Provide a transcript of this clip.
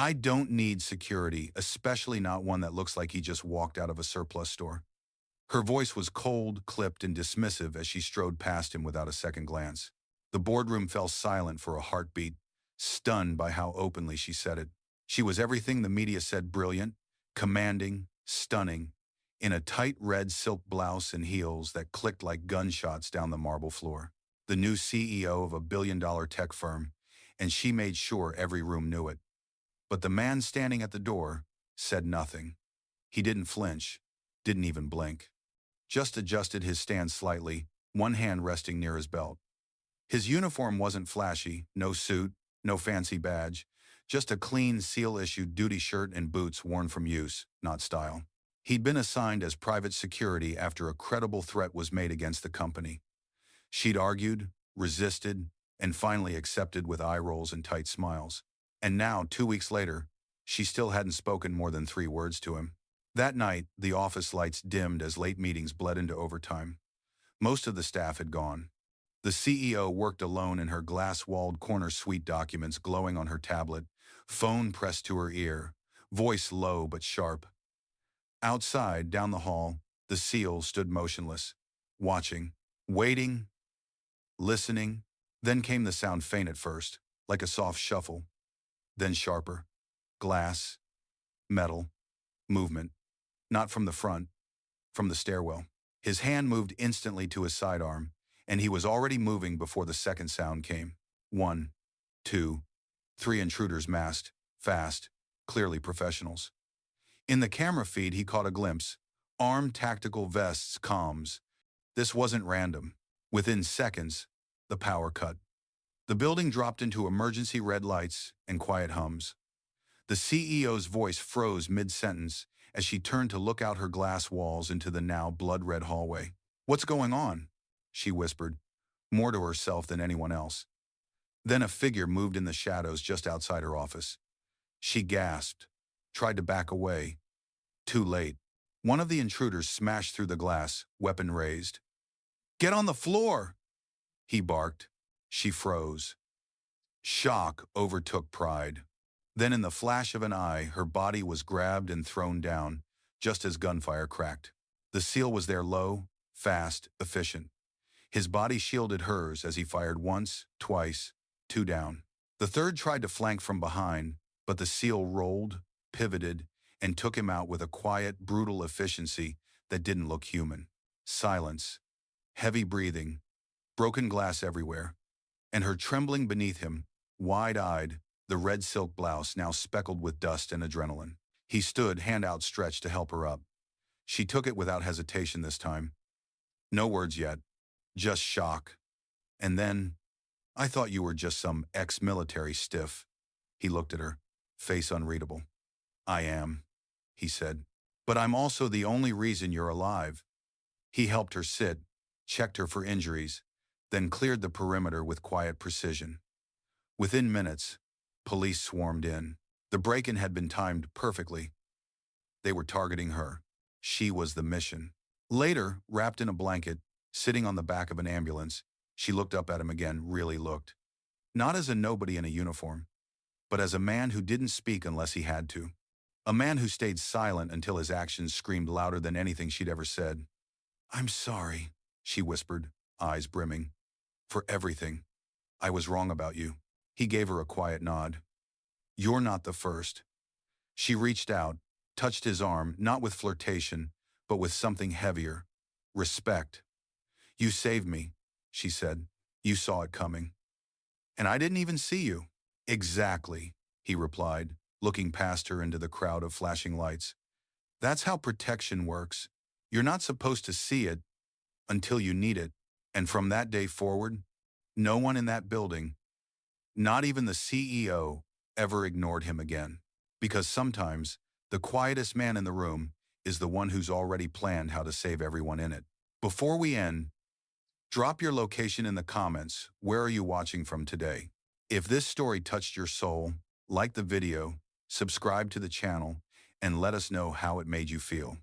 I don't need security, especially not one that looks like he just walked out of a surplus store. Her voice was cold, clipped, and dismissive as she strode past him without a second glance. The boardroom fell silent for a heartbeat, stunned by how openly she said it. She was everything the media said: brilliant, commanding, stunning, in a tight red silk blouse and heels that clicked like gunshots down the marble floor. The new CEO of a billion-dollar tech firm, and she made sure every room knew it. But the man standing at the door said nothing. He didn't flinch, didn't even blink. Just adjusted his stance slightly, one hand resting near his belt. His uniform wasn't flashy, no suit, no fancy badge, just a clean, seal-issued duty shirt and boots worn from use, not style. He'd been assigned as private security after a credible threat was made against the company. She'd argued, resisted, and finally accepted with eye rolls and tight smiles. And now, 2 weeks later, she still hadn't spoken more than 3 words to him. That night, the office lights dimmed as late meetings bled into overtime. Most of the staff had gone. The CEO worked alone in her glass-walled corner suite, documents glowing on her tablet, phone pressed to her ear, voice low but sharp. Outside, down the hall, the SEAL stood motionless, watching, waiting, listening. Then came the sound, faint at first, like a soft shuffle, then sharper. Glass, metal, movement. Not from the front, from the stairwell. His hand moved instantly to his sidearm, and he was already moving before the second sound came. 1, 2, 3 intruders masked, fast, clearly professionals. In the camera feed, he caught a glimpse. Armed tactical vests, comms. This wasn't random. Within seconds, the power cut. The building dropped into emergency red lights and quiet hums. The CEO's voice froze mid-sentence as she turned to look out her glass walls into the now blood-red hallway. "What's going on?" she whispered, more to herself than anyone else. Then a figure moved in the shadows just outside her office. She gasped, tried to back away. Too late. One of the intruders smashed through the glass, weapon raised. "Get on the floor!" he barked. She froze. Shock overtook pride. Then in the flash of an eye, her body was grabbed and thrown down, just as gunfire cracked. The SEAL was there, low, fast, efficient. His body shielded hers as he fired once, twice, 2 down. The third tried to flank from behind, but the SEAL rolled, pivoted, and took him out with a quiet, brutal efficiency that didn't look human. Silence, heavy breathing, broken glass everywhere, and her trembling beneath him, wide-eyed, the red silk blouse now speckled with dust and adrenaline. He stood, hand outstretched, to help her up. She took it without hesitation this time. No words yet, just shock. And then, "I thought you were just some ex-military stiff." He looked at her, face unreadable. "I am," he said. "But I'm also the only reason you're alive." He helped her sit, checked her for injuries, then cleared the perimeter with quiet precision. Within minutes, police swarmed in. The break-in had been timed perfectly. They were targeting her. She was the mission. Later, wrapped in a blanket, sitting on the back of an ambulance, she looked up at him again, really looked. Not as a nobody in a uniform, but as a man who didn't speak unless he had to. A man who stayed silent until his actions screamed louder than anything she'd ever said. "I'm sorry," she whispered, eyes brimming. "For everything. I was wrong about you." He gave her a quiet nod. "You're not the first." She reached out, touched his arm, not with flirtation, but with something heavier. Respect. "You saved me," she said. "You saw it coming." "And I didn't even see you." "Exactly," he replied, looking past her into the crowd of flashing lights. "That's how protection works. You're not supposed to see it until you need it." And from that day forward, no one in that building, not even the CEO, ever ignored him again. Because sometimes, the quietest man in the room is the one who's already planned how to save everyone in it. Before we end, drop your location in the comments. Where are you watching from today? If this story touched your soul, like the video, subscribe to the channel, and let us know how it made you feel.